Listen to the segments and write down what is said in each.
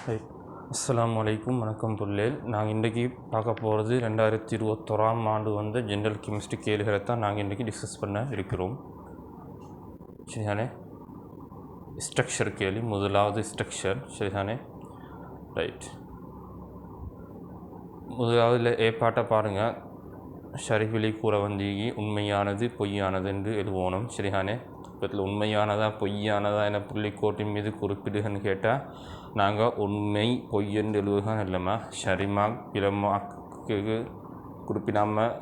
Right. அஸ்ஸலாமு அலைக்கும். வணக்கம் புள்ளேல். நாங்கள் இன்றைக்கி பார்க்க போகிறது 2021 ஆண்டு வந்த ஜென்ரல் கெமிஸ்ட்ரி கேள்விகளை தான் நாங்கள் இன்றைக்கி டிஸ்கஸ் பண்ண இருக்கிறோம். சரிதானே? ஸ்ட்ரக்சர் கேள்வி, முதலாவது ஸ்ட்ரக்சர். சரிதானே? ரைட். முதலாவதுல ஏற்பாட்டை பாருங்கள். ஷரிஃபிலி கூற வந்தீங்கி உண்மையானது பொய்யானது என்று எழுவோணும். சரிதானே? இதில் உண்மையானதா பொய்யானதா என புள்ளிக்கோட்டின் மீது குறிப்பிடுகன்னு கேட்டால் நாங்கள் உண்மை பொய் என்று எழுதுதான் இல்லைம்மா. ஷரிமாக் பிறமாக்கு குறிப்பிடாமல்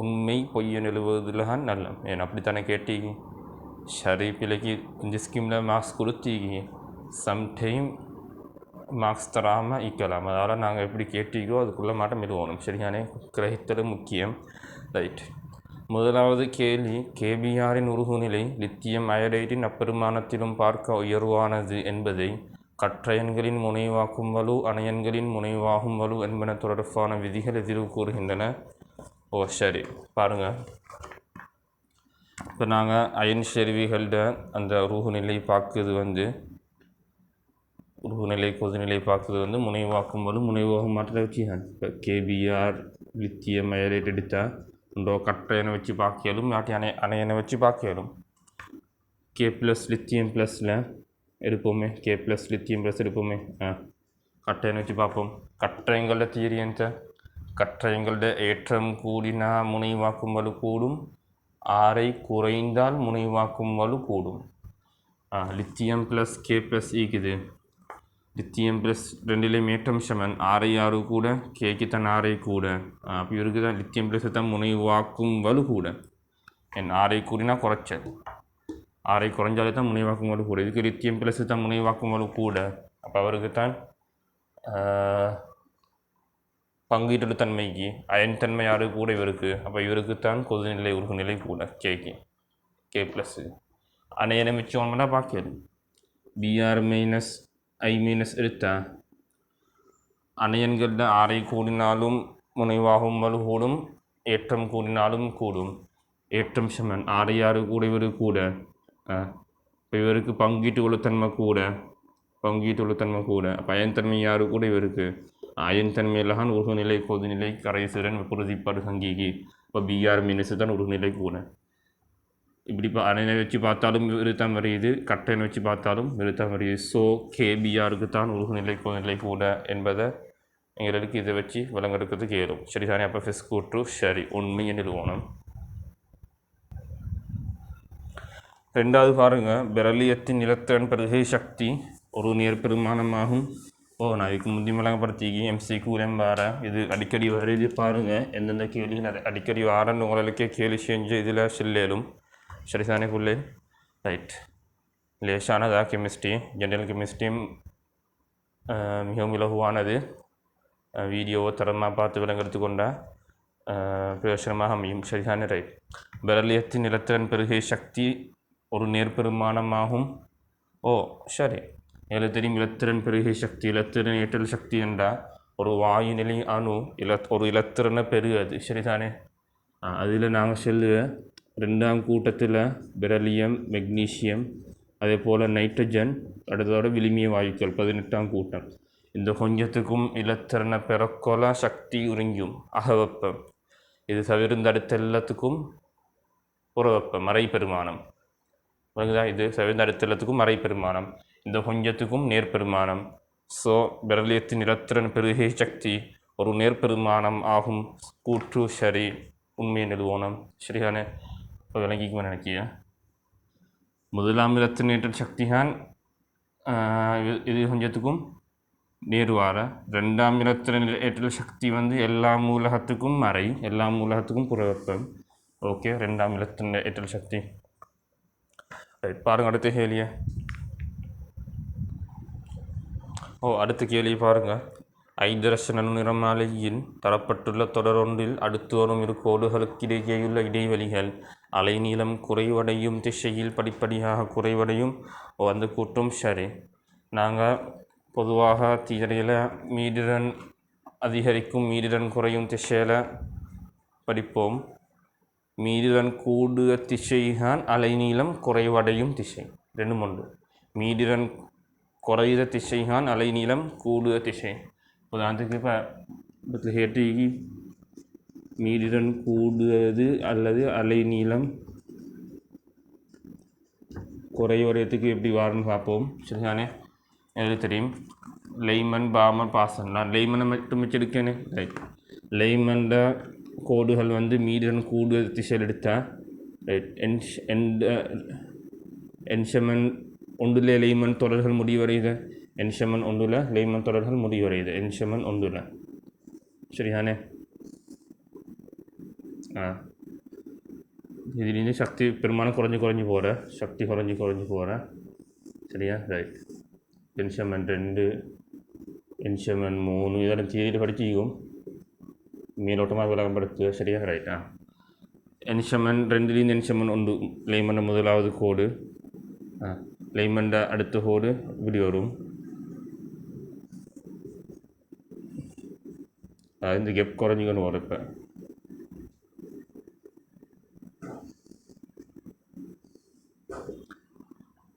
உண்மை பொய்யன்னு எழுதுவதில் தான் நல்ல. ஏன் அப்படித்தானே கேட்டீங்க? ஷரி பிள்ளைக்கு இந்த ஸ்கீமில் மார்க்ஸ் கொடுத்தீங்க, சம்டைம் மார்க்ஸ் தராமல் ஈக்கலாம். அதால் நாங்கள் எப்படி கேட்டீங்களோ அதுக்குள்ளே மாட்டம் எழுதணும். சரியானே? கிரகித்தல் முக்கியம். ரைட். முதலாவது கேள்வி, கேபிஆரின் உருகுநிலை லித்தியம் அயடைடின் அப்பெருமானத்திலும் பார்க்க உயர்வானது என்பதை கற்றயன்களின் முனைவாக்கும் வலு அணையன்களின் முனைவாகும் வலு என்பன தொடர்பான விதிகள் எதிர்வு கூறுகின்றன. சரி பாருங்கள். இப்போ நாங்கள் அயன் செருவிகளோட அந்த உருகுநிலை பார்க்குறது உருகுநிலை கொதிநிலை பார்க்குறது முனைவாக்கும் வலு முனைவாகும் மாற்றத்தை வச்சு இப்போ கேபிஆர் லித்தியம் அயடைட் எடுத்தால் கட்டையனை வச்சு பார்க்கலும் இல்லாட்டி அணையனை வச்சு பார்க்கலும். கே ப்ளஸ் லித்தியம் ப்ளஸில் எடுப்போமே, கே ப்ளஸ் லித்தியம் ப்ளஸ் எடுப்போமே. கட்டையனை வச்சு பார்ப்போம். கட்டையங்களோட தியரி என்ன? கட்டையங்களோட ஏற்றம் கூடினா முனைவாக்கும் வலு கூடும், ஆரை குறைந்தால் முனைவாக்கும் வலு கூடும். லித்தியம் ப்ளஸ் கே ப்ளஸ் ஈக்குது. லித்தியம் ப்ளஸ் ரெண்டுலேயும் ஏற்றம் சமன், ஆரை ஆறு கூட, கேக்கு தான் ஆரை கூட. அப்போ இவருக்கு தான் லித்தியம் ப்ளஸ் தான் முனைவாக்கும் வலு கூட. என் ஆரை கூடினா குறைச்சது, ஆரை குறைஞ்சாலே தான் முனைவாக்கும் வலு கூட. இதுக்கு லித்தியம் ப்ளஸ் தான் முனைவாக்கும் வலு கூட. அப்போ அவருக்கு தான் பங்கீட்டு தன்மைக்கு அயன் தன்மை ஆறு கூட இவருக்கு. அப்போ இவருக்கு தான் கொதிநிலை உருகுநிலை கூட கேக்கு, கே ப்ளஸ்ஸு. அணையனை மிச்சம் ஒன்றா பார்க்கது. பிஆர் மைனஸ் ஐ மைனஸ் எடுத்தால் அணையன்களில் ஆரை கூடினாலும் முனைவாகும் வலு கூடும், ஏற்றம் கூடினாலும் கூடும். ஏற்றம் சமன், ஆரை ஆறு கூட இவரு கூட. இப்போ இவருக்கு பங்கீட்டு உளுத்தன்மை கூட, பங்கீட்டு உளுத்தன்மை கூட. அப்போ அயன்தன்மை யாரு கூட இவருக்கு. அயன்தன்மையில் தான் உருகுநிலை கொதிநிலை கரைசுரன் பிரதிப்பாடு சங்கிக்கு. இப்போ பிஆர் மைனஸ் தான் உருகுநிலை கூட. இப்படி இப்போ அணையை வச்சு பார்த்தாலும் விருத்தம் வருது, கட்டையை வச்சு பார்த்தாலும் விருத்தம் வருது. ஸோ கேபிஆருக்கு தான் உருகுநிலை கொதிநிலை கூட என்பதை எங்களுக்கு இதை வச்சு விளங்கெடுக்கிறதுக்கு ஏறும். சரிதானே? அப்போ ஃபெஸ் கூற்று சரி, உண்மை நிறுவனம். ரெண்டாவது பாருங்கள், பெரலியத்தின் நிலத்திறன் பெருகை சக்தி ஒரு நேர்பெருமானமாகும். நான் இதுக்கு முந்தி விளங்கப்படுத்திக்கி எம்சிக்யூலம் வார இது அடிக்கடி வருது. பாருங்கள் எந்தெந்த கேள்விகள் அடிக்கடி வாரன்னு உங்களுக்கே கேள்வி செஞ்சு இதில் செல்லும். சரிதானே புள்ளே? ரைட். லேசானதா கெமிஸ்ட்ரி, ஜென்ரல் கெமிஸ்ட்ரியும் மிகவும் இலகுவானது. வீடியோவை தரமாக பார்த்து விளங்கெடுத்து கொண்டால் பிரயோசனமாக அமையும். சரிதானே? ரைட். பெரலியத்தின் நிலத்திறன் பெருகை சக்தி ஒரு நேர்பெருமானமாகும். சரி. தெரியும் இலத்திறன் பெருகை சக்தி, இலத்திறன் ஏற்றல் சக்தி என்றால் ஒரு வாயுநிலை அணு ஒரு இலத்திறனை பெருகாது. சரிதானே? அதில் நாங்கள் சொல்லுவ ரெண்டாம் கூட்டத்தில் பெரலியம், மெக்னீசியம், அதே போல் நைட்ரஜன், அடுத்ததோட விளிமிய வாயுக்கள் 18ஆம் கூட்டம். இந்த கொஞ்சத்துக்கும் இலத்திறனை பெறக்கொல சக்தி உறிஞ்சும் அகவெப்பம். இது தவிர்ந்த அடுத்த எல்லாத்துக்கும் புறவெப்பம் மறை பெருமானம். இது தவிர்ந்த அடுத்த எல்லாத்துக்கும் மறை பெருமானம், இந்த கொஞ்சத்துக்கும் நேர்பெருமானம். ஸோ பெரலியத்தின் இலத்திறன் பெருகை சக்தி ஒரு நேர்பெருமானம் ஆகும் கூற்று சரி, உண்மை நிறுவனம். சரிதானே? இப்போ விளங்கிக்குமே நினைக்கிய. முதலாம் இலத்தின் ஏற்றல் சக்திகான் இது கொஞ்சத்துக்கும் நேர்வார. ரெண்டாம் இலத்தின் ஏற்றல் சக்தி எல்லா மூலகத்துக்கும் மறை, எல்லா மூலகத்துக்கும் புறவெப்பம். ஓகே, ரெண்டாம் இலத்தின் ஏற்றல் சக்தி. பாருங்கள் அடுத்த கேள்வியை. அடுத்த கேள்வி பாருங்கள். ஐதரசன் அணுநிறமாலையில் தரப்பட்டுள்ள தொடர் ஒன்றில் அடுத்து வரும் இரு கோடுகளுக்கிடையேயுள்ள இடைவெளிகள் அலைநீளம் குறைவடையும் திசையில் படிப்படியாக குறைவடையும். அந்த கூட்டும் சரி. நாங்கள் பொதுவாக தியரியில் மீடிரன் அதிகரிக்கும் மீடிரன் குறையும் திசையில் படிப்போம். மீடிரன் கூடுக திசைதான் அலைநீளம் குறைவடையும் திசை. ரெண்டு உண்டு. மீடிரன் குறையுத திசைகான் அலைநீளம் கூடுத திசை. உதாரணத்துக்கு இப்போ கேட்டு மீதிடன் கூடுவது அல்லது அலைநீளம் குறைவரையத்துக்கு எப்படி வாருன்னு பார்ப்போம். சரிதானே? எனக்கு தெரியும் லெய்மன் பாமன் பாசன். நான் லெய்மனை மட்டும் வச்செடுக்கேனே. ரைட். லெய்மன்ட கோடுகள் வந்து மீதிடன் கூடுதல் திசையில் எடுத்தால் ரைட். என்ஷமன் ஒன்றுல லெய்மன் தொடர்கள் முடிவடையுது. என்ஷமன் ஒன்றுல லெய்மன் தொடர்கள் முடிவடையுது. என்ஷமன் ஒன்றுல. சரிதானே? இதுலேருந்து சக்தி பெரும்பாலும் குறைஞ்சி போகிற சக்தி குறைஞ்சி போகிற. சரியா? ரைட். என்ஷமன் 2 என்ஷமன் 3 இதெல்லாம் தியரியில் படிச்சுக்கும் மேலோட்டமாக விளங்கப்படுத்துக. சரியா? ரைட். என்ஷமன் 2லேருந்து என்ஷமன் 1 லெய்மன் முதலாவது கோடு. லெய்மன்ட அடுத்த கோடு இப்படி வரும். இந்த கெப் குறைஞ்சிக்கொண்டு வரும். இப்போ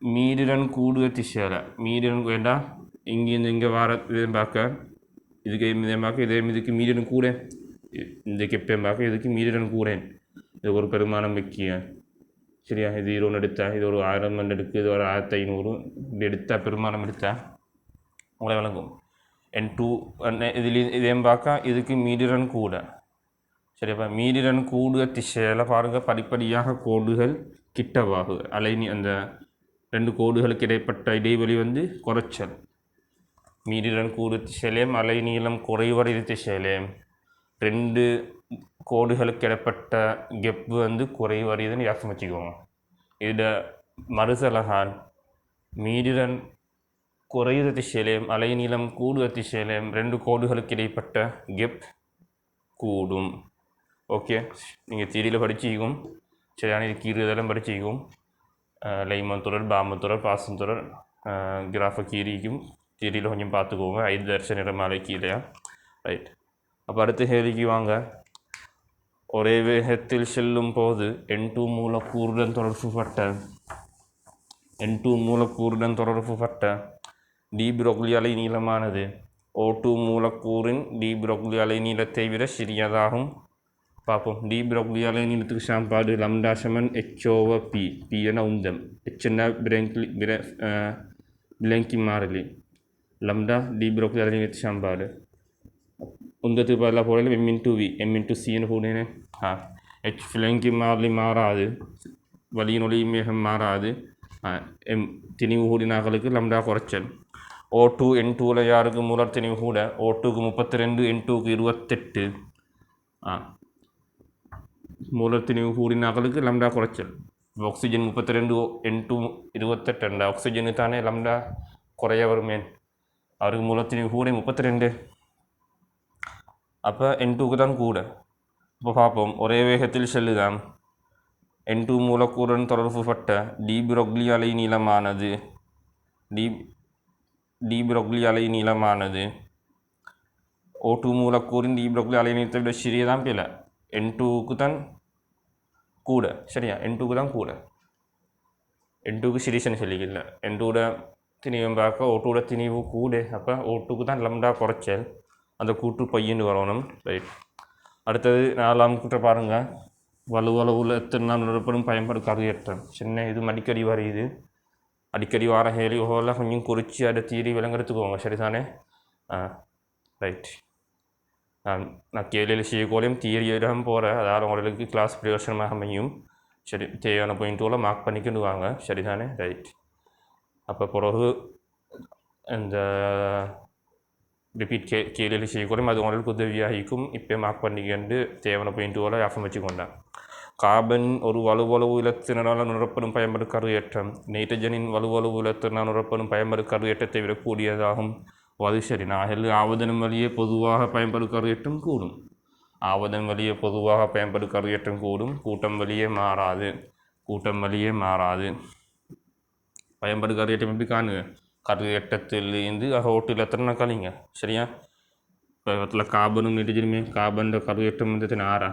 மீதிடன் கூடுத திசையில் மீதிடன் வேண்டாம். இங்கேருந்து இங்கே வர இதையும் பார்க்க இதுக்கு இதையும் பார்க்க இதுக்கு மீதிடன் கூட இந்த கெப்பையும் பார்க்க இதுக்கு மீதிடன் கூடேன். இது ஒரு பெருமானம் முக்கிய. சரியா? இது 20 எடுத்தால் இது ஒரு 1000 மணி எடுக்கு. இது ஒரு 1500 இப்படி எடுத்தால் பெருமானம் எடுத்தால் உங்களை விளங்கும். N2 இதில் இதையும் பார்க்க இதுக்கு மீதிடன் கூட. சரியாப்பா? மீதிடன் கூடுத திசையில் பாருங்கள் படிப்படியாக கோடுகள் கிட்டவாகு. அந்த 2 கோடுகளுக்கு இடைப்பட்ட இடைவெளி வந்து குறைச்சல். மீதிடன் கூடு திசையிலேயும் அலைநீளம் குறைவடைது திசையிலேயும் 2 கோடுகளுக்கு இடைப்பட்ட கெப் வந்து குறைவடையுதுன்னு ஞாபகம் வச்சுக்கோங்க. இதில் மறுசலகான் மீதிடன் குறையுத திசையிலேயும் அலைநீளம் கூடுத திசையிலேயும் 2 கோடுகளுக்கு இடைப்பட்ட கெப் கூடும். ஓகே, நீங்கள் தியரியில் படிச்சுக்கும். சரியான இது கீறுதெல்லாம் படிச்சுக்கும். லைமன் தொடர் பாமன் தொடர் பாசன் தொடர் கிராஃபை கீரிக்கும் தியரியில் கொஞ்சம் பார்த்துக்கோங்க. 5 தர்ஷ நிறமாலை கீழையா. ரைட். அப்போ அடுத்த கேள்விக்கு வாங்க. ஒரே வேகத்தில் செல்லும் போது N2 மூலக்கூறுடன் தொடர்புபட்ட டி புரோக்லி அலை நீளமானது O2 மூலக்கூறின் டி புரோக்லி அலை நீளத்தை விட சிறியதாகும். பார்ப்போம். டி புரோக்லி அலை நீளத்துக்கு சாம்பாடு லம்டா சமன் H/P. P என உந்தம், H என்ன பிளங்கி மாறலி. லம்டா டி புரோக்லி அலை நீளத்து சாம்பாடு உந்தத்துக்கு பதிலாக போடல M/V M/C போடுனே. H பிளங்கி மாறலி மாறாது. வலியின் ஒளி மேகம் மாறாது. திணிவு கூடினாக்களுக்கு லம்டா குறைச்சல். O2 N2ல் யாருக்கு மூலர் திணிவு கூட? O2க்கு 32 N2க்கு 28. மூலர் திணிவு கூடினாக்களுக்கு லம்டா குறைச்சல். Oxygen 32 N2 28. ஆக்சிஜனு தானே லம்டா குறைய வருமேன். அவருக்கு மூலர் திணிவு கூட 32. அப்போ N2க்கு தான் கூட. இப்போ பார்ப்போம். ஒரே வேகத்தில் செல்லுதான் N2 மூலக்கூறுடன் தொடர்புபட்ட டி புரோக்லி அலை நீளமானது O2 மூலக்கூறின் டி புரோக்லி அலை நீளத்தை விட சிறியதான் பில. N2க்கு தான் கூட. சரியா? N2க்கு தான் கூட. N2க்கு சிறிசன்னு சொல்லிக்கல. N2ட திணிவு பார்க்க O2ட திணிவு கூட. அப்போ O2க்கு தான் லம்டா குறைச்சல். அந்த கூற்று பையன்னு வரணும். ரைட். அடுத்தது 4ஆம் கூற்றை பாருங்கள். வலுவளவுள்ள எத்தனை நிரப்படும் பயன்பாடு கருவியற்றம். சின்ன இது அடிக்கடி வரையுது. அடிக்கடி வார கேள்வி ஓலாம் கொஞ்சம் குறித்து அதை தீரி விளங்கெடுத்துக்கோங்க. சரிதானே? ரைட். நான் கேள்வியில் செய்யக்கோலையும் தியரியிடம் போகிறேன். அதாவது உங்களுக்கு கிளாஸ் பிரயோசனமாக அமையும். சரி, தேவையான பாயிண்ட்டோல மார்க் பண்ணிக்கிட்டு வாங்க. சரிதானே? ரைட். அப்போ பிறகு இந்த ரிப்பீட் கேள்வியில் செய்யக்கூடும். அது உங்களுக்கு உதவியாகிக்கும். இப்போ மார்க் பண்ணிக்கிட்டு தேவையான பாயிண்ட்டோல ஞாபகம் வச்சுக்கொண்டேன். கார்பன் ஒரு வலுவளவு இலத்தினால் நிரப்படும் பயன்பாடு கருவேற்றம் நைட்ரஜனின் வலுவளவு இலத்தினால் நிரப்படும் பயன்பாடு கருவேற்றத்தை விட கூடியதாகும். அது சரி. நாகல் ஆவதன் வழியே பொதுவாக பயன்படு கருவேற்றம் கூடும். ஆவதன் வழியே பொதுவாக பயன்படு கருவேற்றம் கூடும். கூட்டம் வழியே மாறாது. பயன்படு கருவேற்றம் எப்படி காணுங்க? கருவேற்றத்திலிருந்து ஹோட்டில் எத்தனை கழிங்க. சரியா? இப்போ இடத்துல கார்பனும் நைட்ரஜனுமே கார்பன் கருவேற்றம் வந்து 6.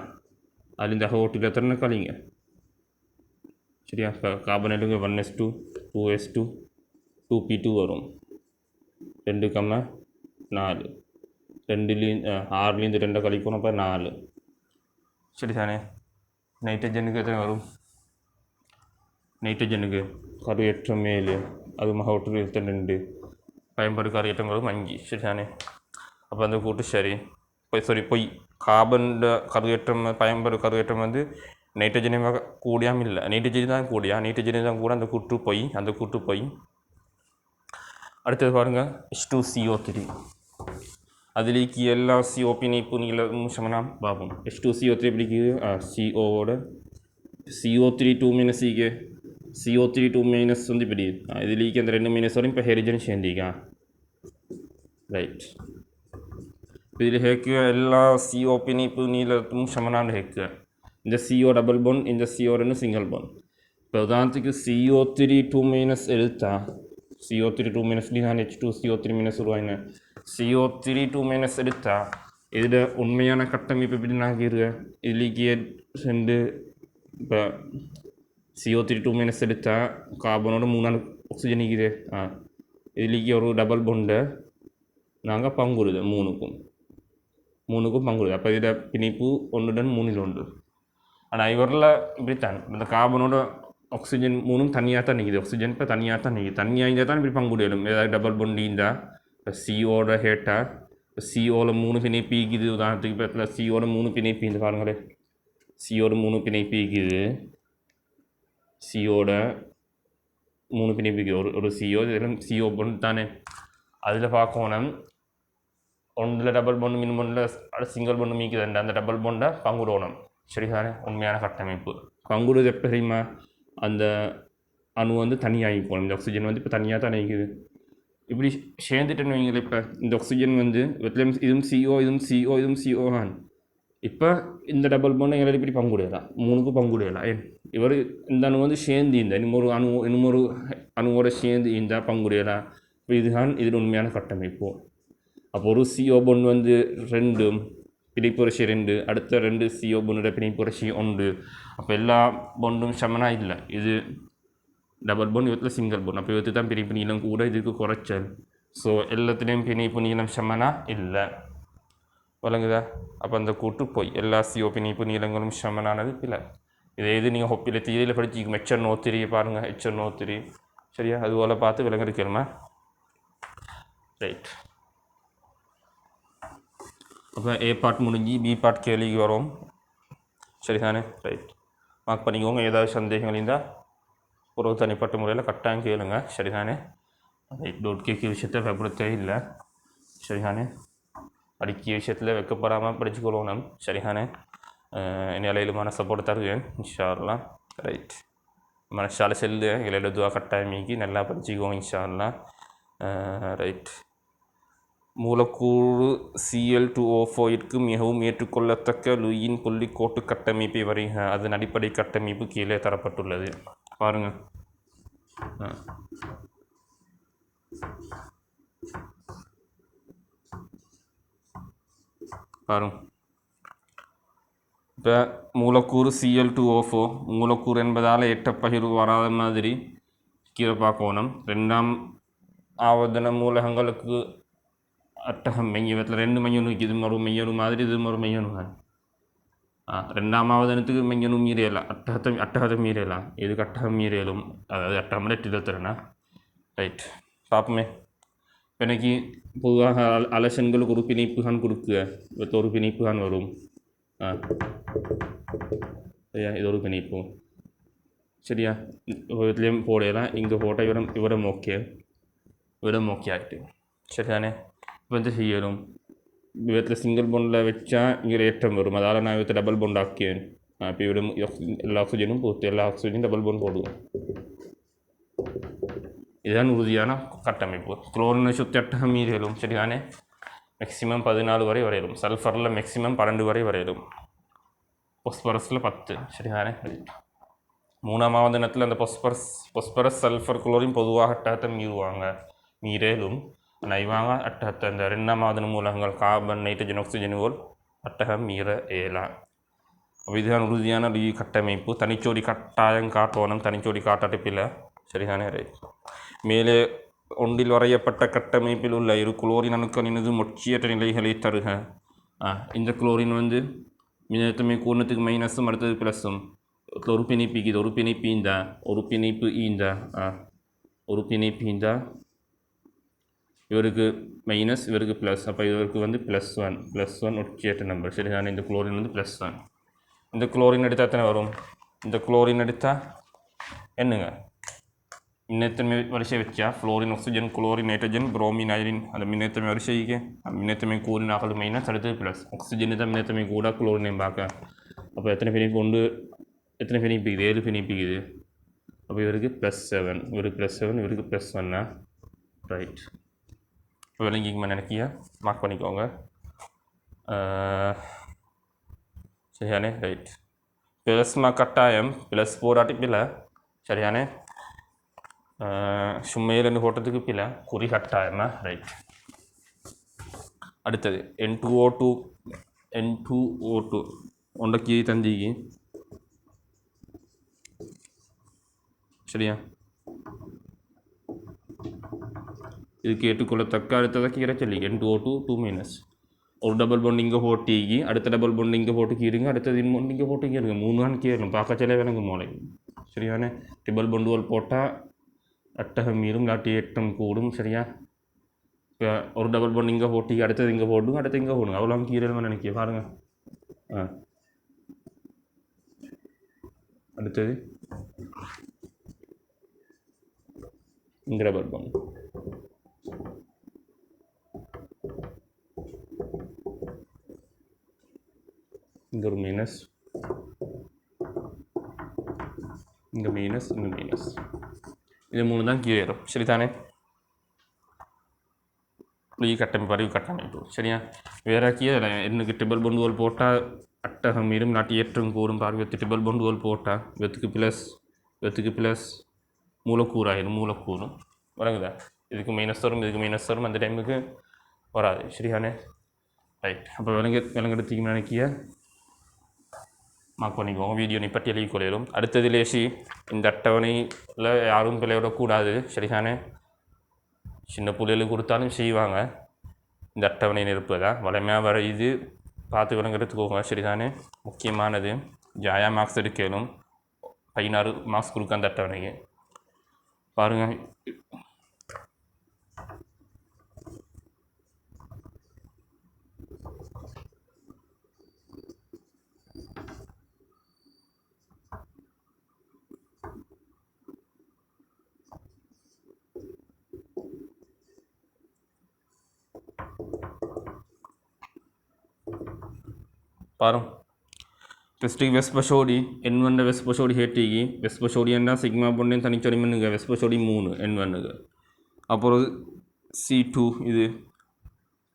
அதில் இந்த ஹோட்டில் எத்தனை கழிங்க. சரியா? இப்போ கார்பன் எடுங்க 1s2 2s2 2p2 வரும். 2,4 6லேருந்து 2 கழிக்கணும். அப்போ 4 சரிதானே. நைட்ரஜனுக்கு எத்தனை வரும்? நைட்ரஜனுக்கு கருவேற்றம் 7 அது மகவற்று 22 பயன்பாடு கருவேற்றம் வரும் 5 சரிதானே. அப்போ அந்த கூட்டு சரி பொய் கார்பன் கருவேற்றம் பயன்பாடு கருவேற்றம் வந்து நைட்ரஜனை கூடியாமல் இல்லை, நைட்ரஜன் தான் கூடியா, நைட்ரஜன் தான் கூட அந்த கூட்டு பொய், அந்த கூட்டு பொய். அடுத்தது பாருங்கள் H2CO3 அதுலேக்கு எல்லா CO பிணைப்பு நீளமும் சமனாக பார்ப்போம். H2CO3 எப்படிக்கு COவோட CO3 2 CO3 2 வந்து இப்படி இதுலேக்கு அந்த 2 மைனஸ் வரும். இப்போ ஹைட்ரஜன் சேர்ந்திக்கா ரைட். இதில் ஹேக்கு எல்லா CO பிணைப்பு நீளத்தும் சமனான ஹேக்கு இந்த CO டபுள் பாண்ட் இந்த CO ரெண்டு சிங்கிள் பாண்ட். இப்போ உதாரணத்துக்கு CO3 2 எடுத்தா CO3 2 நான் H2CO3 உருவாங்க CO3 2 எடுத்தா இதில் உண்மையான கட்டமைப்பு எப்படி நாங்கள் இதுலேக்கு ரெண்டு இப்போ CO3 2 எடுத்தா கார்பனோட 3 ஆக்சிஜன் இருக்குது. இதுலேக்கு ஒரு டபுள் பாண்டை நாங்கள் பங்குடுது மூணுக்கும் பங்குடுது. அப்போ இதில் பிணைப்பு 1:3 ஆனால் இவரில் இப்படித்தான் இந்த கார்பனோட ஆக்சிஜன் 3 தனியாக தான் நிற்கிது. ஆக்சிஜன் இப்போ தனியாக தான் நிற்கிது. தனியாக இருந்தால் தான் இப்படி பங்குடியலும். ஏதாவது டபுள் பாண்ட் இருந்தால் இப்போ COட ஹேட்டா இப்போ COவில் 3 பிணைப்பு இருக்குது. உதாரணத்துக்கு இப்போ COட 3 பிணைப்பு இந்த பாருங்களே COட 3 பிணைப்பு இருக்குது. COட 3 பிணைப்பு இருக்குது. ஒரு CO இதெல்லாம் CO பாண்ட் தானே. அதில் பார்க்கணும் ஒன்றில் டபுள் பாண்டு மின் பாண்டில் சிங்கிள் பாண்டு மீக்குதுண்டு அந்த டபுள் பாண்டை பங்குடணும் சரிதானே. உண்மையான கட்டமைப்பு பங்குடுது எப்போ தெரியுமா? அந்த அணு வந்து தனியாகி போகணும். இந்த ஆக்சிஜன் வந்து இப்போ தனியாக தான் நிற்குது. இப்படி சேர்ந்துட்டுன்னு வைங்களேன். இப்போ இந்த ஆக்சிஜன் வந்து இதுவும் CO இதுவும் CO இதுவும் CO தான். இப்போ இந்த டபுள் பாண்டை எங்களை இப்படி பங்குடையலாம் 3க்கு பங்குடையலாம். இவர் இந்த அணு வந்து சேர்ந்து இந்த இன்னொரு அணுவோட சேர்ந்து இந்த பங்குடையலாம். இப்போ இதுதான் இதில் உண்மையான கட்டமைப்பு. அப்போ ஒரு CO பாண்ட் வந்து 2 பிணைப்புரட்சி 2 அடுத்த 2 CO பாண்டோட பிணைப்புரட்சி 1. அப்போ எல்லா பாண்டும் சமனாக இல்லை. இது டபுள் பாண்ட் இவத்தில் சிங்கிள் பாண்ட். அப்போ இவத்து தான் பிணைப்பு நீளம் கூட இதுக்கு குறைச்சல். ஸோ எல்லாத்துலேயும் பிணைப்பு நீளம் சமனாக இல்லை வழங்குதா. அப்போ அந்த கூட்டு போய் எல்லா CO பிணைப்பு நீளங்களும் சமனானது இல்லை. இதை எது நீங்கள் ஹொப்பில் தீரையில் படிச்சுக்கணும். HNO3 பாருங்கள் HNO3 சரியா. அதுபோல் பார்த்து விளங்கிருக்கணுமா ரைட். அப்போ A பார்ட் முடிஞ்சு B பார்ட் கேள்விக்கு வரும் சரிதானே ரைட். மார்க் பண்ணிக்கோங்க. ஏதாவது சந்தேகங்கள் இருந்தால் ஒரு தனிப்பட்ட முறையில் கட்டாயம் கேளுங்க சரிதானே. ரைட். டவுட் கேட்கிற விஷயத்தை பயப்படுத்தவே இல்லை சரிதானே. படிக்கிற விஷயத்தில் வைக்கப்படாமல் படிச்சுக்கொள்ளணும் சரிதானே. நிலையிலுமான சப்போர்ட் தருவேன் இன்ஷா அல்லாஹ் ரைட். மனசால செல்லு இலையில துவா கட்டாயமிக்கு நல்லா படிச்சுக்கோங்க இன்ஷா அல்லாஹ் ரைட். மூலக்கூறு Cl2O4 மிகவும் ஏற்றுக்கொள்ளத்தக்க லூயின் புள்ளி கோட்டு கட்டமைப்பை வரைக. அதன் அடிப்படை கட்டமைப்பு கீழே தரப்பட்டுள்ளது பாருங்கள். பாருங்க இப்போ மூலக்கூறு Cl2O4 மூலக்கூறு என்பதால் ஏற்றப்பகிர்வு வராத மாதிரி கீழே பார்க்கணும். 2ஆம் ஆவர்த்தன மூலகங்களுக்கு அட்டகம் மெய்யத்தில் 2 மையணு இது ஒரு மெய்யணு மாதிரி இது ஒரு மெய்யணு தான். 2ஆம் ஆவர்த்தனத்துக்கு மெய்யணு மீறியலாம் அட்டகத்தை மீறியலாம். இதுக்கு அட்டகம் மீறியலும் அதாவது அட்டகம் எட்டுதல்னா ரைட். பார்ப்போமே. எனக்கு பொதுவாக அலசன்களுக்கு ஒரு பிணைப்பு தான் கொடுக்குக. இப்போ ஒரு பிணைப்பு தான் வரும் சரியா. இது ஒரு பிணைப்பு சரியா. இதுலேயும் போடலாம். இங்கே போட்டால் இவரம் ஓகே ஆகிட்டு சரிதானே. இப்போ வந்து செய்யணும் இவத்தில் சிங்கிள் பாண்டில் வச்சா இங்கே ஏற்றம் வரும். அதால் நான் இவத்தை டபுள் பாண்ட் ஆக்கியேன். இப்போ இவட எல்லா ஆக்சிஜனும் போட்டு எல்லா ஆக்சிஜனும் டபுள் பாண்ட் போடுவோம். இதுதான் உறுதியான கட்டமைப்பு. குளோரினை சுற்றி அட்டகம் மீறியலும் சரிதானே. மேக்ஸிமம் 14 வரை வரையிலும். சல்ஃபரில் மேக்ஸிமம் 12 வரை வரையிலும். பொஸ்பரஸில் 10 சரிதானே. 3ஆம் ஆவர்த்தனத்தில் அந்த பொஸ்பரஸ் சல்ஃபர் குளோரின் பொதுவாக அட்டகத்தை மீறேலும். ஆனால் இவாங்க அட்டகத்தை இந்த 2ஆம் ஆவர்த்தன மூலகங்கள் கார்பன் நைட்ரஜன் ஆக்சிஜன் போல் அட்டகம் மீற இயலாம். அப்போ இதுதான் உறுதியான கட்டமைப்பு. தனிச்சோடி கட்டாயம் காட்டணும். தனிச்சோடி காட்டாட்டிப்பில் சரிதானே ரைட். மேலே ஒன்றில் வரையப்பட்ட கட்டமைப்பில் உள்ள இரு குளோரின் அணுக்களினது மொச்சியற்ற நிலைகளை தருக. இந்த குளோரின் வந்து மின்னழுத்தமே கூர்ணத்துக்கு மைனஸும் அடுத்தது ப்ளஸ்ஸும். ஒரு பிணைப்பு இது, ஒரு பிணைப்பு இந்த, ஒரு பிணைப்பு இந்த, ஒரு பிணைப்பு இந்த, இவருக்கு மைனஸ், இவருக்கு ப்ளஸ். அப்போ இவருக்கு வந்து +1 ஒற்றியற்ற நம்பர். சரிதானே? இந்த குளோரின் வந்து +1. இந்த குளோரின் எடுத்தால் எத்தனை வரும்? இந்த குளோரின் எடுத்தால் என்னங்க மின்னழுத்தமே வரிசை வச்சா fluorine, oxygen, chlorine, nitrogen, bromine, Irene அந்த மின்னழுத்தமே வரிசைக்கு மின்னழுத்தமே கூறின் ஆகது மைனஸ், அடுத்தது ப்ளஸ். ஆக்சிஜன் தான் மின்னழுத்தமே கூட, குளோரினையும் பார்க்க. அப்போ எத்தனை பிணைப்பு உண்டு? எத்தனை பிணைப்பு இது? 7 பிணைப்பு இது. அப்போ இவருக்கு +7, இவருக்கு +7, இவருக்கு +1. ரைட். இப்போ விளங்கிக்குமா நினைக்கிய மார்க் பண்ணிக்கோங்க. சரியானே? ரைட். ப்ளஸ்மா கட்டாயம் ப்ளஸ் போராட்டி பிள்ளை. சரியானே? சும்மையில் போட்டதுக்கு பிள்ளை குறி கட்டாயமா? ரைட். அடுத்தது N2O2 ஒன்றைக்கு தந்திக்கு. சரியா? இதுக்கு ஏற்றுக்கொள்ளத்தக்க அடுத்ததாக கீரை சொல்லி N2O2 2-. ஒரு டபுள் பாண்ட் இங்கே போட்டிக்கு, அடுத்த டபுள் பாண்ட் இங்கே போட்டு கீருங்க, அடுத்தது இன்னொன்று இங்கே போட்டு கீருங்க. 3 தான் கீரணும். பார்க்க சில எனக்கு மூளை. சரியானே? டபுள் பாண்டுகள் போட்டால் அட்டகம் மீறும், இல்லாட்டி ஏற்றம் கூடும். சரியா? இப்போ ஒரு டபுள் பாண்ட் இங்கே போட்டி, அடுத்தது இங்கே போடுங்க, அடுத்து இங்கே போடுங்க. அவ்வளோ கீரல் நினைக்க பாருங்கள். அடுத்தது இங்கே டபுள் பாண்ட், இங்கே ஒரு மைனஸ், இங்கே மைனஸ், இங்கே மைனஸ். இது 3 தான் கீழேறும். சரிதானே? கட்டமைப்பு, அறிவு கட்டமைப்பு. சரியா? வேற கீழே எனக்கு டபுள் பாண்டுகள் போட்டால் அட்டகம் மீறும், இல்லாட்டி ஏற்றம் கூறும். பார்வையத்து டபுள் பாண்டுகள் போட்டால் வெத்துக்கு ப்ளஸ் மூலக்கூறாயிரும், மூலக்கூறும். வழங்குதா? இதுக்கு மைனஸ் வரும், இதுக்கு மைனஸ் வரும், அந்த டைமுக்கு வராது. சரியானே? ரைட். அப்போ விலங்கெடுத்திக்கு நினைக்கிய மார்க் பண்ணிக்குவோம். வீடியோ நீ பற்றி எழுதி கொள்ளும். அடுத்தது லேசி இந்த அட்டவணையில் யாரும் விளையாடக்கூடாது. சரிதானே? சின்ன பிள்ளைகளுக்கு கொடுத்தாலும் செய்வாங்க. இந்த அட்டவணை நிரப்புதான் வளமையாக வர இது பார்த்து விலங்கெடுத்துக்கோங்க. சரிதானே? முக்கியமானது ஜாயா மார்க்ஸ் எடுக்கலும் 16 மார்க்ஸ் கொடுக்க அந்த அட்டவணைக்கு. பாருங்கள், ஃபஸ்ட்டு வெஸ்பசோடி N1 வெஸ்பசோடி ஹேட்டிக்கு. வெஸ்பசோடி என்ன சிக்மா பொண்ணு தனிச்சொடி மண்ணுங்க. வெஸ்பசோடி 3 N1க்கு. அப்புறம் C2 இது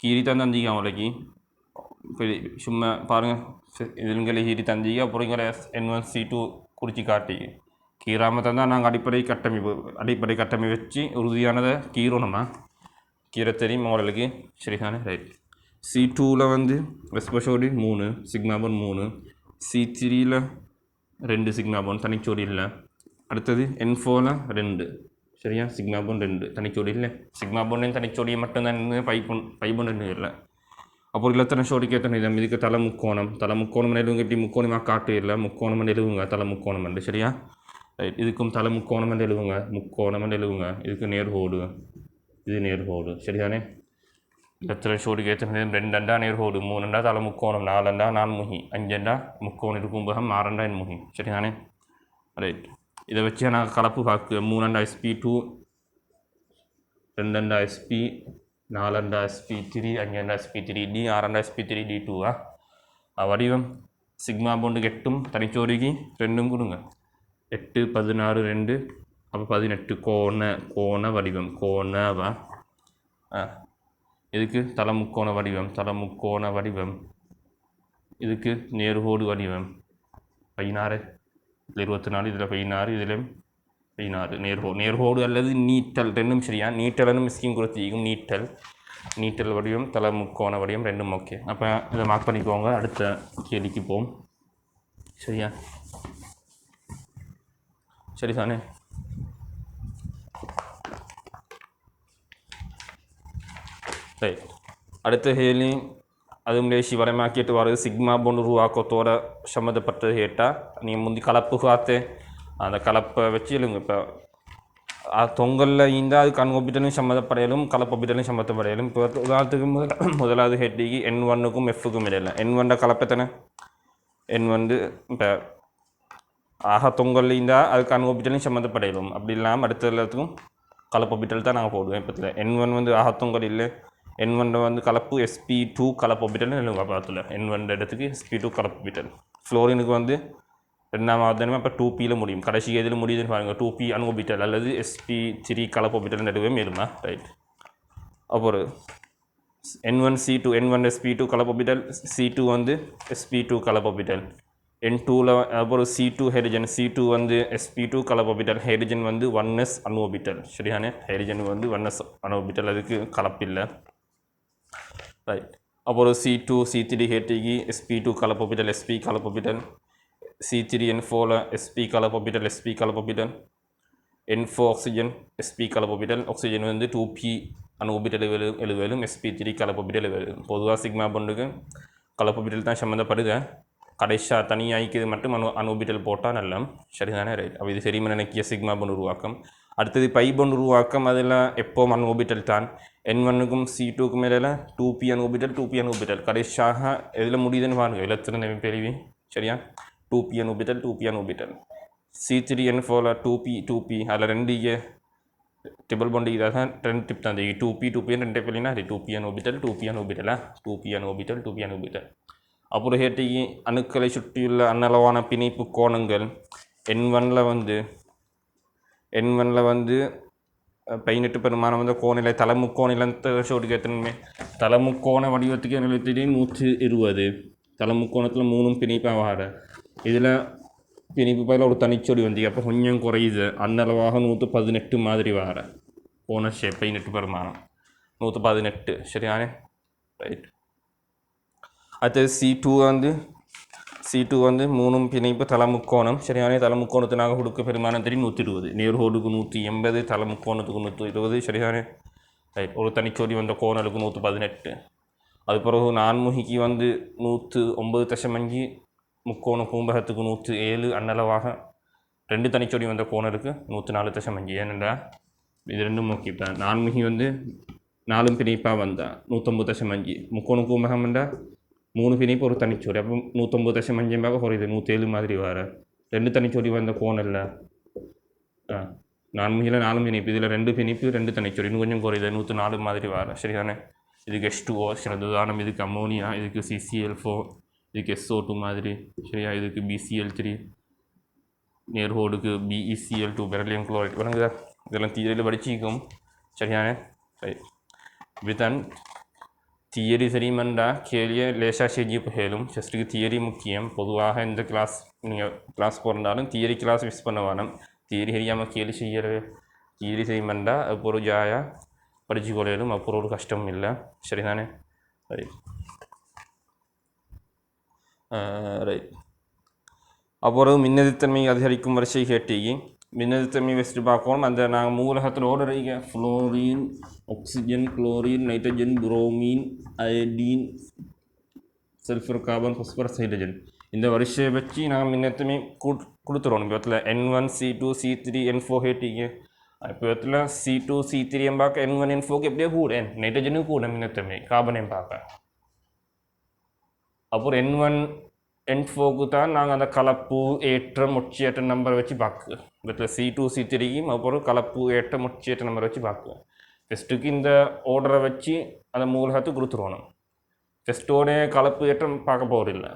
கீரி தந்திக்க அவளைக்கு. சும்மா பாருங்கள், இதுங்களை கீரி தந்திக்க. அப்புறம் இங்கே N1 C2 குறிச்சி காட்டி கீராமத்தை தான் நாங்கள் அடிப்படை கட்டமைப்பு வச்சு உறுதியானதை கீரோணுமா கீரை தெரியும் அவங்களுக்கு. சரிதானே? ரைட். C2ல் வந்து வெஸ்பசோடி 3 சிக்மா பொன் 3, C3ல் 2 சிக்மா பொன் தனிச்சோடி இல்லை. அடுத்தது N4ல் 2. சரியா? சிக்மா பொன் 2 தனிச்சோடி இல்லை. சிக்மா பொண்ணு தனிச்சோடியை மட்டும்தான் பைபொன் 2 இல்லை. அப்புறம் இல்லத்தனை சோடிக்கு எத்தனை இடம்? இதுக்கு தலை முக்கோணம் எழுவுங்க. இப்படி முக்கோணமாக காட்டு இல்லை, முக்கோணம் எழுவுங்க, தலை முக்கோணம் என்று. சரியா? ரைட். இதுக்கும் தலை முக்கோணம் எழுவுங்க. இதுக்கு நேர்கோடு, இது நேர்கோடு. சரிதானே? இல்லத்தனை சோடிக்கு எத்தனை இடம்? 2 நேர்கோடு, 3 தலை முக்கோணம், 4 நான்முகி, 5 முக்கோணம் இருக்கும் பகம், 6 எண்முகி. சரிதானே? ரைட். இதை வச்சு நான் கலப்பு பார்க்க 3 SP2, 2 SP, 4 SP3, 5 SP3D, 6 SP3D2. வடிவம் சிக்மா போண்டு 8 தனிச்சோடிக்கு 2 கொடுங்க. 8, 16, 2 அப்போ 18. கோண வடிவம், இதுக்கு தலை முக்கோண வடிவம், இதுக்கு நேர்கோடு வடிவம். 16, 24, இதில் 16, இதில் 16. நேர்கோடு அல்லது நீட்டல் 2 சரியா? நீட்டல்னு மிஸ்கிங் கொடுத்திக்கும். நீட்டல் வடிவம், தலை முக்கோண வடிவம் 2 ஓகே. அப்போ இதை மார்க் பண்ணிக்கோங்க. அடுத்த கேள்விக்கு போவோம். சரியா? சரிதானே? ரைட். அடுத்த கேள்வி அதுவும் லேசி வரைமாக்கிட்டு வர்றது சிக்மா பொண்டு உருவாக்கத்தோட சம்மந்தப்பட்டது கேட்டால் நீங்கள் முந்தி கலப்பு காத்து அந்த கலப்பை வச்சு இல்லைங்க இப்போ தொங்கலில் இருந்தால் அது கண் ஒப்பிட்டலும் சம்மந்தப்படையலும் கலப்பு ஒப்பிட்டலும் சம்மந்தப்படையலும். இப்போ உதாரணத்துக்கு முதலாவது ஹெட்டிக்கு N1க்கும் Fக்கும் இடையில N1 கலப்பை N1 இப்போ தொங்கலில் இருந்தால் அது கண் ஒப்பிட்டலும் சம்மந்தப்படையலும். அப்படி இல்லாமல் அடுத்த எல்லாத்துக்கும் கலப்பு ஒப்பிட்டல் தான் நாங்கள் போடுவோம். இப்போ N1 தொங்கல் இல்லை, N1 கலப்பு sp2 கலப்பு ஒப்பிட்டல் இல்லைங்க பார்த்துல N1 இடத்துக்கு sp2 கலப்பு ஒப்பிட்டல். ஃப்ளோரினுக்கு ரெண்டாவது இப்போ 2Pயில் முடியும், கடைசி எதில் முடியுதுன்னு பாருங்கள் 2P அணுபிட்டல் அல்லது sp3 கலப்பு ஒப்பிட்டல் நடுவே மேலுமா. ரைட். அப்புறம் N1C2 N1sp2 கலப்பு ஒப்பிட்டல், C2 sp2 கலப்பு ஒப்பிட்டல். N2ல் அப்புறம் C2 ஹைட்ரஜன், C2 sp2 கலப்பு ஒப்பிட்டல், ஹைட்ரஜன் 1s அணு ஒப்பிட்டல். சரியான ஹைட்ரஜன் 1s அணு ஒப்பிட்டல், அதுக்கு கலப்பில்லை. ரைட். அப்புறம் C2 C3 ஹெட்டிக்கு sp2 கலப்பு ஒப்பிட்டல், sp கலப்பு ஒப்பிட்டல். C3N4 sp கலப்பு ஒப்பிட்டல், sp கலப்பு ஒப்பிட்டல். N4 ஆக்சிஜன் sp கலப்பு ஒப்பிட்டல், ஆக்சிஜன் 2P அணு ஒப்பிட்டல் எழுதுவதும் sp3 கலப்பு ஒப்பிட்டல் எழுதுவதும். பொதுவாக சிக்மா பொண்டுக்கு கலப்பு ஒப்பிட்டல் தான் சம்மந்தப்படுது. கடைசியாக தனியாய்க்கு மட்டும் அணு ஒப்பிட்டல் போட்டால் நல்ல. சரிதானே. ரைட். அப்போ இது சரிம நினைக்கிய சிக்மா பொண்டு உருவாக்கம். அடுத்தது பை பொண்டு உருவாக்கம். அதில் எப்போ அணு ஒப்பிட்டல் தான் N1க்கும் C2க்கும் இடையில 2P அணு ஒப்பிட்டல் 2P அணு ஒப்பிட்டல். கடைசியாக எதில் முடியுதுன்னு பாருங்கள், இலத்திரன் பெருவி. சரியா 2P அணு ஒப்பிட்டல் 2P அணு ஒப்பிட்டல். C3N4 2P அதில் 2 ட்ரிபிள் பாண்ட் இதாக 2 டிப் தான் 2P 2 டிப் இல்லைன்னா 2P அணு ஒப்பிட்டல் 2P அணு ஒப்பிட்டலா 2P அணு ஒப்பிட்டல் 2P அணு ஒப்பிட்டல். அப்புறம் ஹேட்டிக்கு அணுக்களை சுற்றியுள்ள அன்னளவான பிணைப்பு கோணங்கள் N1ல் 18 பெருமானம் கோணிலை தலைமுக்கோணிலத்தை ஷோட்டுக்கு எத்தனை தலைமுக்கோண வடிவத்துக்கு நிலையத்திலே 120. தலைமுக்கோணத்தில் 3 பிணைப்பாக வர இதில் பிணைப்பு பயில ஒரு தனிச்சொடி அப்போ கொஞ்சம் குறையுது. அன்னளவாக 118 மாதிரி வர கோண ஷேப் 18 பெருமானம் 118. சரியானே. ரைட். அடுத்தது C2 3 பிணைப்பு தலைமுக்கோணம். சரியானே. தலைமுக்கோணத்தினாக கொடுக்க பெருமானம் 120, நேர்கோடுக்கு 180, தலைமுக்கோணத்துக்கு 120. சரியானே. ரைட். ஒரு தனிச்சொடி கோணலுக்கு 118. அது பிறகு நான்முகிக்கு 109.5, முக்கோண பூம்பகத்துக்கு 107, அன்னளவாக 2 தனிச்சொடி கோணலுக்கு 104.5. ஏனென்றா இது ரெண்டும் முக்கியம். நான்முகி 4 பிணைப்பாக வந்தால் 109.5, முக்கோண பூம்பகம் என்றால் 3 பிணைப்பு ஒரு தனிச்சொடி, அப்போ 109.5 குறையுது 107 மாதிரி வர 2 தனிச்சொடி கோணல்ல. நான்முகியில் 4 பிணைப்பு, இதில் 2 பிணைப்பு 2 தனிச்சொடி, இன்னும் கொஞ்சம் குறையுது 104 மாதிரி வர. சரிதானே. இதுக்கு H2O சிறந்த உதாரணம், இதுக்கு அம்மோனியா, இதுக்கு CCl4, இதுக்கு SO2 மாதிரி. சரியா. இதுக்கு BCl3, நேர்கோடுக்கு BeCl2, பெரிலியம் குளோரைட். வணங்குதா. இதெல்லாம் தியரியில் படிச்சிக்கும். சரியானே. ரைட். இப்படித்தான் தியரி சரிமண்டா கேள்வியை லேசாக செஞ்சு போயிடும். ஜஸ்ட்டுக்கு தியரி முக்கியம். பொதுவாக இந்த கிளாஸ் நீங்கள் கிளாஸ் போகிறாலும் தியரி கிளாஸ் மிஸ் பண்ண வேணும். தியரி சரியாமல் கேள்வி செய்கிற தியரி சரிமண்டா அப்போ ஒரு ஜாயாக படித்து கொள்ளையிலும் அப்புறம் ஒரு கஷ்டம் இல்லை. சரிதானே. ரைட். ரைட். அப்புறம் மின்னெதிர்த்தன்மை அதிகரிக்கும் வரிசை கேட்டீங்க. மின்னெதிர்த்தன்மை வச்சுட்டு பார்க்கணும். அந்த நாங்கள் மூலகத்தில் ஓடுற fluorine, oxygen, chlorine, nitrogen, bromine, iodine, sulphur, carbon, phosphorus, hydrogen இந்த வரிசையை வச்சு நாங்கள் மின்னெதிர்த்தன்மை கொடுத்துருவோம். இப்போ இடத்துல N1 C2 C3 N4 கேட்டீங்க. இப்போ இடத்துல C2 C3 பார்க்க N1 N4 எப்படியே கூட நைட்ரஜனும் கூட மின்னெதிர்த்தன்மை, கார்பனையும் பார்க்க. அப்புறம் N1 N4க்கு தான் நாங்கள் அந்த கலப்பு ஏற்றம் ஒட்சியேற்ற நம்பரை வச்சு பார்க்குவோம். இதில் C2 C3க்கும் அப்புறம் கலப்பு ஏற்றம் ஒட்சியேற்ற நம்பரை வச்சு பார்க்குவோம். ஃபஸ்ட்டுக்கு இந்த ஆர்டரை வச்சு அந்த மூலகத்தை கொடுத்துருவோம். ஃபஸ்ட்டோட கலப்பு ஏற்றம் பார்க்க போகிறதில்ல.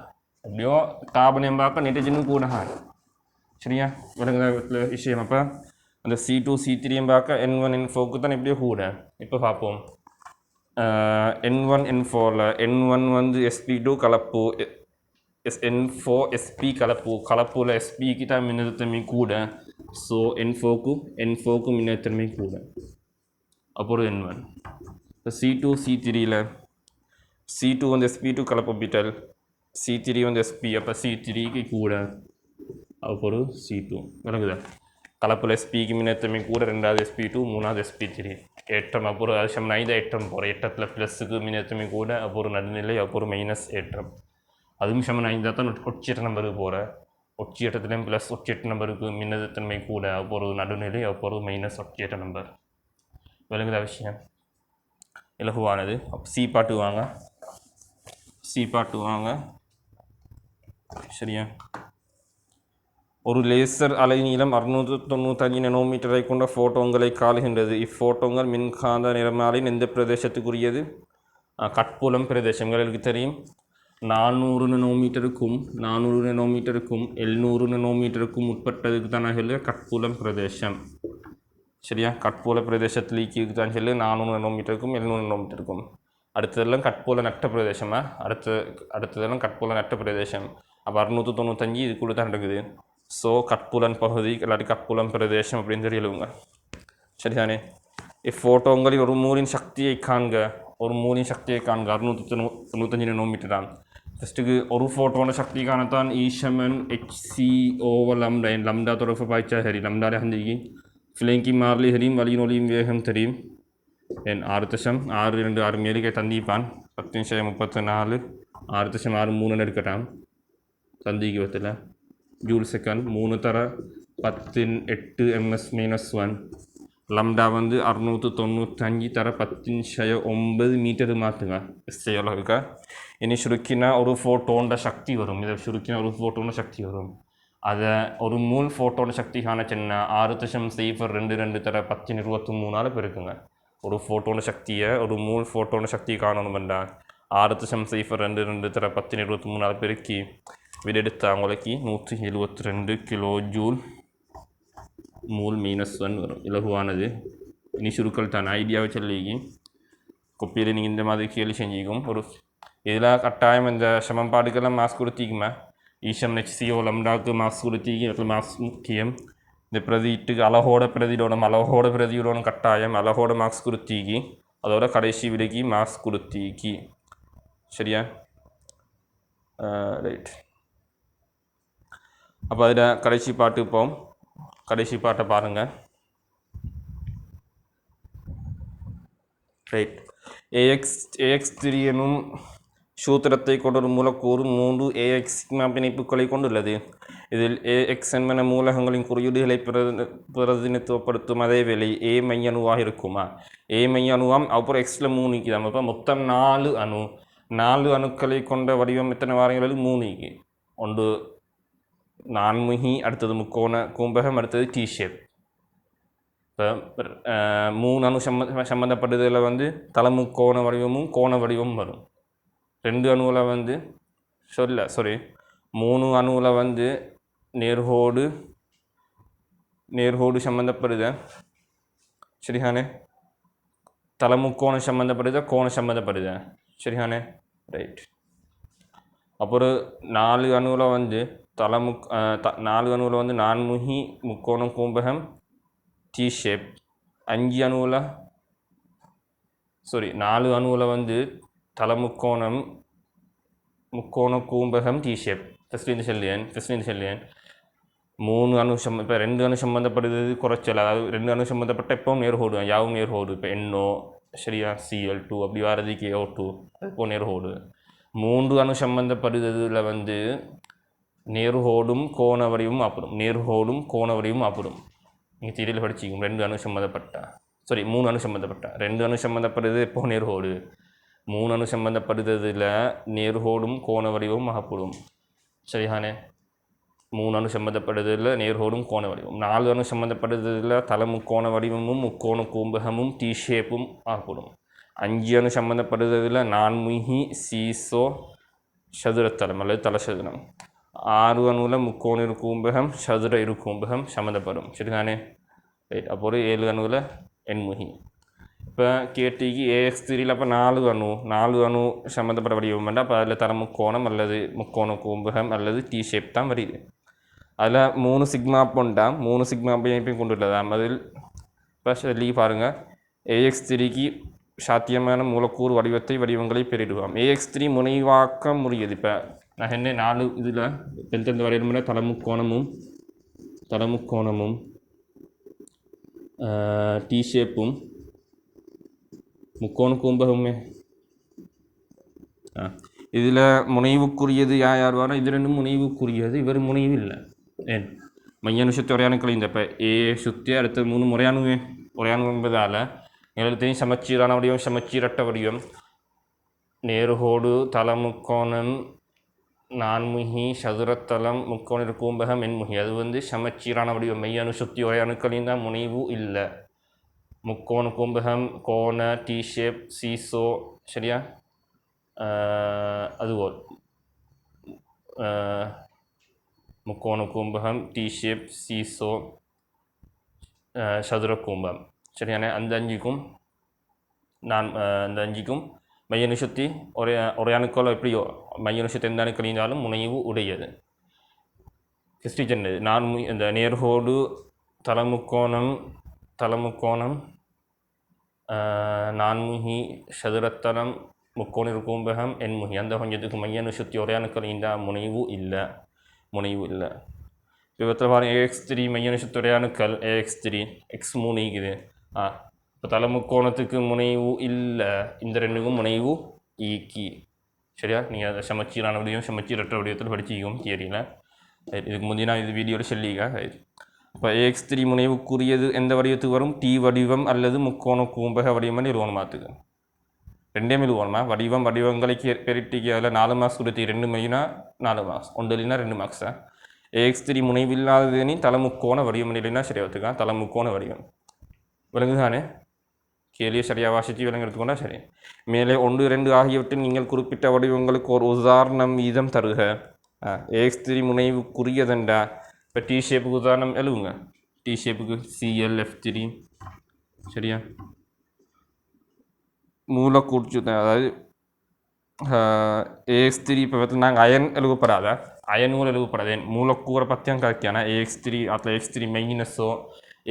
எப்படியோ கார்பனையும் பார்க்க நைட்ரஜனும் கூட. சரியா. விளங்குற விஷயம். அப்போ அந்த C2 C3யும் பார்க்க N1 N4க்கு தான் எப்படியோ கூட. இப்போ பார்ப்போம். N1 N4ல் N1 sp2 கலப்பு, N4 sp கலப்புல sp தான் மின்னெதிர்த்தன்மை கூட. ஸோ N4க்கு மின்னெதிர்த்தன்மை கூட. அப்புறம் N1 C2 C3ல் C2 sp2 கலப்பு ஒப்பிட்டல், C3 sp, அப்போ C3க்கு கூட. அப்புறம் C2 விளங்குதா. கலப்பில் எஸ்பிக்கு மின்னேற்றமே கூட 2வது SP2 3வது SP3 ஏற்றம் அப்போ அது சமனாக ஏற்றம் போகிற ஏற்றத்தில் ப்ளஸுக்கு மின்னேற்றமே கூட அப்போ ஒரு நடுநிலை அப்போ ஒரு மைனஸ் ஏற்றம் அதுவும் சமனாக தான் ஒட்சியற்ற நம்பருக்கு போகிற ஒட்சியற்றத்துலேயும் ப்ளஸ் ஒட்சியற்ற நம்பருக்கு மின்னேற்றமே கூட அப்போ ஒரு நடுநிலை அப்போ ஒரு மைனஸ் ஒட்சியற்ற நம்பர் விளங்குதா விஷயம் இலகுவானது. அப்போ சி பாட்டு வாங்க சரியா. ஒரு லேசர் அலைநீளம் 695 நானோமீட்டரை கொண்ட ஃபோட்டோன்களை காணுகின்றது. இஃபோட்டோன்கள் மின்காந்த நிறமாலையின் எந்த பிரதேசத்துக்குரியது? கட்புலம் பிரதேசங்களுக்கு தெரியும். 400 நானோமீட்டருக்கும் 700 நானோமீட்டருக்கும் உட்பட்டதுக்கு தான் சொல்லு கட்புலம் பிரதேசம் சரியா. கட்புல பிரதேசத்துலேக்கு தான் சொல்லு 400 நானோமீட்டருக்கும் 700 நானோமீட்டருக்கும். அடுத்ததெல்லாம் கட்புல நட்ட பிரதேசமா அடுத்ததெல்லாம் கட்புல நட்ட பிரதேசம். அப்போ 695 இது கூட தான் இருக்குது. ஸோ கட்புலன் பகுதி இல்லாட்டி கட்புலம் பிரதேசம் அப்படின்னு தெரியலுங்க சரிதானே. இஃபோட்டோங்களில் ஒரு மூலின் சக்தியை காண்க 695 நானோமீட்டர் தான். ஃபஸ்ட்டுக்கு ஒரு ஃபோட்டோன சக்தி காணத்தான் ஈஷமன் HCO லம்டா தொடர்பு பாய்ச்சா சரி லம்டாலே ஹந்திக்கு ஃபிளேங்கி மாறலி ஹரியும் வலியின் ஒளியும் வேகம் தெரியும். 6.626 மேலுக்கே தந்திப்பான் 1034 6.63 எடுக்கட்டான் தந்திக்கு பத்தில் ஜூல் செகண்ட் 3 தர 10 8 -1 லம்டா வந்து 695 தர 10/9 மீட்டர் மாற்றுங்க எஸ்ஐ அளவுக்கு. இனி சுருக்கினா ஒரு ஃபோட்டோன்ற சக்தி வரும். இதை சுருக்கினா ஒரு ஃபோட்டோன்ற சக்தி வரும். அதை ஒரு மூல் ஃபோட்டோட சக்தி காணச்சுன்னா 6.022 தர 1023 பெருக்குங்க. ஒரு ஃபோட்டோன சக்தியை ஒரு மூல் ஃபோட்டோன சக்தியை காணணும்டா 6.022 தர 1023 பெருக்கி விடெடுத்த அவங்களுக்கு 172 கிலோ ஜூல் மூல் -1 வரும். இலகுவானது. இனி சுருக்கள் தான் ஐடியாவை சொல்லிக்கி கொப்பியில் நீங்கள் இந்த மாதிரி கேள்வி செஞ்சுக்கும். ஒரு இதில் கட்டாயம் இந்த சமன்பாடுக்கெல்லாம் மார்க்ஸ் கொடுத்திக்குமா ஈஷம் HCO லம்டாவுக்கு மார்க்ஸ் கொடுத்திக்கு இடத்துல மார்க்ஸ் முக்கியம். இந்த பிரதிட்டுக்கு அழகோட பிரதியோட கட்டாயம் அழகோட மார்க்ஸ் கொடுத்திக்கி அதோட கடைசி விலைக்கு மார்க்ஸ் கொடுத்திக்கி சரியா. ரைட். அப்போ அதில் கடைசி பாட்டு போம். கடைசி பாட்டை பாருங்கள். ரைட். AX3 எனும் சூத்திரத்தை கொண்ட ஒரு மூலக்கூறு 3 AX சிக்மா பிணைப்புகளை கொண்டுள்ளது. இதில் AX என்பன மூலகங்களின் குறியீடுகளை பிரதிநிதித்துவப்படுத்தும். அதே வேளை A மைய அணுவாக இருக்குமா? A மைய அணுவாம் அப்புறம் Xல 3 நிற்கிதாம். அப்போ மொத்தம் 4 அணுக்களை கொண்ட வடிவம் எத்தனை வாரங்கள்? 3 ஒன்று நான்முகி, அடுத்தது முக்கோண கூம்பகம், அடுத்தது T ஷேப். இப்போ 3 அணு சம்மந்தப்பட்டதில் வந்து தலமுக்கோண வடிவமும் கோண வடிவமும் வரும். 2 அணுவில் வந்து 3 அணுவில் வந்து நேர்கோடு சம்மந்தப்படுத சரிதானே. தலமுக்கோணம் சம்மந்தப்படுத கோணம் சம்மந்தப்படுத சரிதானே. ரைட். அப்புறம் 4 அணுவில் வந்து 4 அணுவில் வந்து நான்முகி முக்கோணம் கூம்பகம் T ஷேப். 5 அணுவில் 4 அணுவில் வந்து தலமுக்கோணம் முக்கோண கூம்பகம் T ஷேப். ஃபஸ்ட்லேருந்து சொல்லியேன் 3 அணு இப்போ 2 அணு சம்மந்தப்படுது குறைச்சல். அதாவது 2 அணு சம்மந்தப்பட்ட எப்பவும் நேர்கோடு யாவும் நேர்கோடு. இப்போ NO சரியா Cl2 அப்படி வரதுக்கு O2 இப்போ நேர்கோடு. 3 அணு சம்மந்தப்படுறதுல வந்து நேர்கோடும் கோண வடிவும் அப்படும் நீங்கள் திரையில் படிச்சிக்கும். 2 அணு சம்மந்தப்பட்ட 3 அணு சம்மந்தப்பட்ட 2 அணு சம்மந்தப்படுறது எப்போ நேர்கோடு. 3 அணு சம்மந்தப்படுறதுல நேர்கோடும் கோண வடிவும் அப்படும் சரிதானே. 3 அணு சம்மந்தப்படுறதுல நேர்கோடும் கோண வடிவம். 4 அணு சம்மந்தப்படுறதுல தலமுக்கோண வடிவமும் முக்கோண கூம்பகமும் T ஷேப்பும் ஆகப்படும். 5 அணு சம்மந்தப்படுறதுல நான்முகி சீசோ சதுரத்தலம் அல்லது தலசதுரம். 6 அணுவில் முக்கோண கூம்பகம் சதுர கூம்பகம் சம்மந்தப்படும் சரிதானே. ரைட். அப்போ 7 அணுவில் எண்முகி. இப்போ கேட்டிக்கு AX3 அப்போ 4 அணு சம்மந்தப்பட்ட வடிவம் வேண்டாம். அப்போ அதில் தலமுக்கோணம் அல்லது முக்கோண கூம்பகம் அல்லது T ஷேப் தான் வருது. அதில் 3 சிக்மா போண்டாம் 3 சிக்மா பிணைப்பையும் கொண்டுள்ளதாம். அதில் இப்போ சொல்லி பாருங்கள். AX3க்கு சாத்தியமான மூலக்கூறு வடிவங்களை பெரிடுவாம். AX3 முனைவாக்கம் முடியுது. இப்போ நான் என்ன 4 இதில் பெருத்தந்த வரையிலுமே தலமுக்கோணமும் டி ஷேப்பும் முக்கோண கூம்பகமே. இதில் முனைவுக்குரியது யார் வர? இது ரெண்டும் முனைவுக்குரியது, இவர் முனைவு இல்லை. ஏன் மையனு சுற்றி உரையாணுக்கள் இந்த இப்போ ஏ சுற்றி அடுத்த 3 முறையானுவே உரையானு என்பதால் எங்களுக்கு சமச்சீரான வடிவம், சமச்சீரட்ட வடிவம், நேர்கோடு, தலமுக்கோணம், நான்முகி, சதுரத்தலம், முக்கோண கூம்பகம், எண்முகி. அது சமச்சீரான வடிவம். மையனு சுற்றி உரையாணுக்களின் தான் முனைவு இல்லை. முக்கோண கூம்பகம், கோண, டி ஷேப், சீசோ, சரியா? அதுபோல் முக்கோண கூம்பகம், டி ஷேப், சீசோ, சதுர கூம்பம், சரியான? அந்த 5க்கும் அந்த 5க்கும் மைய சுற்றி ஒரே அணுக்கள் எப்படியோ மைய சுற்றி எந்த அணுக்கள் இருந்தாலும் முனைவு உடையது. கிறிஸ்டிஜன் இந்த நேர்கோடு, தலமுக்கோணம், நான்முகி, சதுரத்தலம், முக்கோண கூம்பகம், எண்முகி. அந்த கொஞ்சத்துக்கு மையனு சுற்றி ஒரே அணுக்கள் இருந்தால் முனைவு இல்லை. இப்போ பாருங்கள், AX3 மையனு சுற்றி ஒரே அணுக்கள் AX3, X3 இருக்குது. இப்போ தலமுக்கோணத்துக்கு முனைவு இல்லை, இந்த ரெண்டுக்கும் முனைவு ஈக்கி. சரியா? நீங்கள் அதை சமச்சீரான வடிவம், சமச்சீரற்ற வடிவத்தில் படிச்சிக்கும் தியரியில். இதுக்கு முந்தைய நான் இது வீடியோவில் சொல்லிக்க. இப்போ AX3 முனைவுக்குரியது எந்த வடிவத்துக்கு வரும்? டி வடிவம் அல்லது முக்கோண கூம்பக வடிவம் நிறுவனமாத்துக்கு. ரெண்டே எழுவணுமா? வடிவங்களை பெருட்டிக்கு அதில் 4 மார்க்ஸ் கொடுத்து 2 மைனா 4 மார்க்ஸ், 1 இல்லைன்னா 2 மார்க்ஸா? AX3 முனைவில்லாதது நீ தலமுக்கோண வடிவம் இல்லைன்னா சரியாக ஒத்துக்கா. தலமுக்கோண வடிவம் விளங்குதானே? கேள்வியை சரியாக வாசித்து விலங்கு எடுத்துக்கொண்டா சரி. மேலே 1, 2 ஆகியவற்றில் நீங்கள் குறிப்பிட்ட வடிவங்களுக்கு ஒரு உதாரணம் வீதம் தருக. AX3 முனைவுக்குரியதண்டா. இப்போ டி ஷேப்புக்கு உதாரணம் எழுவுங்க. டி ஷேப்புக்கு ClF3, சரியா? மூலக்கூற்று, அதாவது AX3 இப்போ பார்த்து நாங்கள் அயன் எழுவப்படாத, அயனூர் எழுவப்படாது. மூலக்கூறை பற்றியும் கரெக்டான AX3 அதில் AX3 மைனஸோ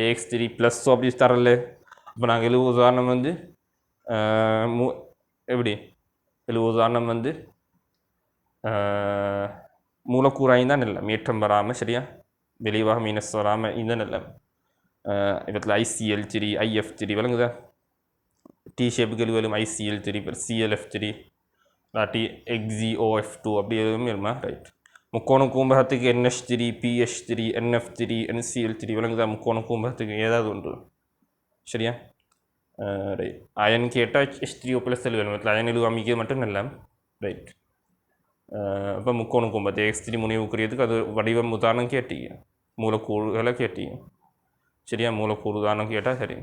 AX3 ப்ளஸ்ஸோ அப்படி தரல. இப்போ நாங்கள் எழுவ உதாரணம் எப்படி எழுவ உதாரணம் மூலக்கூறாயும் தான் இல்லை, மீட்டம் வராமல், சரியா? வெளிவாக மீனஸ் வராமல் இந்த நல்ல இவற்றில் ICl3, IF3 விளங்குதா? டி ஷேப்புக்கு எழுவலும் ICl3, ClF3 இல்லாட்டி XeOF2 அப்படி எதுவும் இருமா? ரைட். முக்கோண கூம்பகத்துக்கு NH3, PH3, NF3, NCl3 விளங்குதா? முக்கோண கூம்பகத்துக்கு ஏதாவது ஒன்று, சரியா? ரைட். அயன் கேட்டால் H3O+ எழுவணும். அயன் எழுவ அமைக்க மட்டும் நல்ல. ரைட். இப்போ முக்கோண கூம்பத்து AX3 முனைவுக்குரியதுக்கு அது வடிவம் உதாரணம் கேட்டீங்க, மூலக்கூறுகளை கேட்டீங்க, சரியா? மூலக்கூறு உதாரணம் கேட்டால் சரி.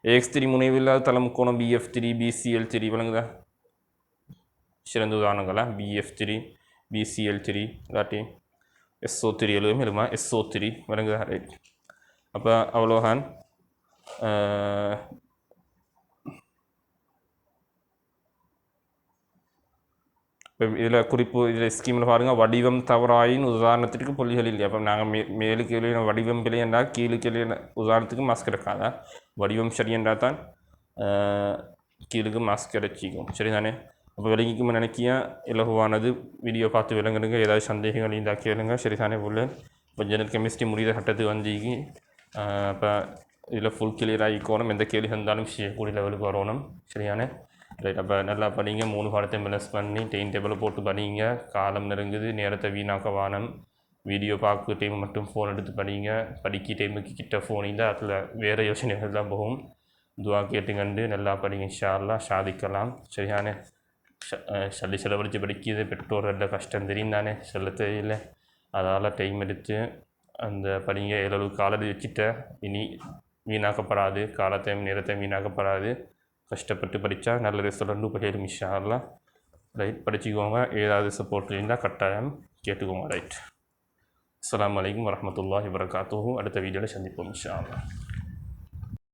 AX3 முனைவு இல்லாத தலமுக்கோணம் BF3, BCl3 விளங்குதா? சிறந்த உதாரணங்களா? BF3, BCl3 இல்லாட்டி SO3 எழுதும் இல்லைமா? SO3 விளங்குதா? ரைட். அப்போ அவ்வளோதான். இப்போ இதில் குறிப்பு, இதில் ஸ்கீமில் பாருங்கள், வடிவம் தவறாயின் உதாரணத்திற்கு புள்ளிகள் இல்லை. அப்போ நாங்கள் மேலுக்கு எழுதின வடிவம் பிழை என்றால் கீழுக்கு எழுதின உதாரணத்துக்கு மாஸ்க் கிடைக்காதா? வடிவம் சரி என்றால் தான் கீழுக்கு மாஸ்க் கிடைச்சிக்கும், சரிதானே? அப்போ விளங்கிக்கும் நினைக்கியா இலகுவானது. வீடியோ பார்த்து விளங்குங்க. ஏதாவது சந்தேகங்கள் இருந்தால் கேளுங்க, சரிதானே? உள்ள இப்போ ஜெனரல் கெமிஸ்ட்ரி முடிகிற கட்டத்துக்கு வந்தீங்க. இப்போ இதில் ஃபுல் கிளியர் ஆகிக்கணும். எந்த கேள்வி இருந்தாலும் செய்யக்கூடிய லெவலுக்கு வரணும், சரியானே? ரைட். அப்போ நல்லா படிங்க. 3 பாடத்தை மெலஸ் பண்ணி டைம் டேபிளை போட்டு படிங்க. காலம் நெருங்குது, நேரத்தை வீணாக்க வானம். வீடியோ பார்க்க டைம் மட்டும் ஃபோன் எடுத்து படிங்க. படிக்க டைமுக்கு கிட்ட ஃபோன் இருந்தால் அதில் வேறு யோசனைகள் தான் போகும். துவா கேட்டுக்கண்டு நல்லா படிங்க. இன்ஷா அல்லாஹ் சாதிக்கலாம், சரியானே? செலவழித்து படிக்கிறது பெற்றோர்கள கஷ்டம் தெரியும் தானே, சொல்ல தெரியல. அதால் டைம் எடுத்து அந்த படிங்க. ஏழு காலடி வச்சுட்ட இனி வீணாக்கப்படாது, காலத்தையும் நேரத்தையும் வீணாக்கப்படாது. கஷ்டப்பட்டு படித்தா நல்ல ரிசல்ட் போயிடும் இன்ஷா அல்லாஹ். ரைட். படிச்சுக்கோங்க. ஏதாவது சப்போர்ட் இருந்தால் கட்டாயம் கேட்டுக்கோங்க. ரைட். அஸ்ஸலாமு அலைக்கும் வரஹ்மத்துல்லாஹி வபரகாத்துஹு. அடுத்த வீடியோவில் சந்திப்போம் இன்ஷா அல்லாஹ்.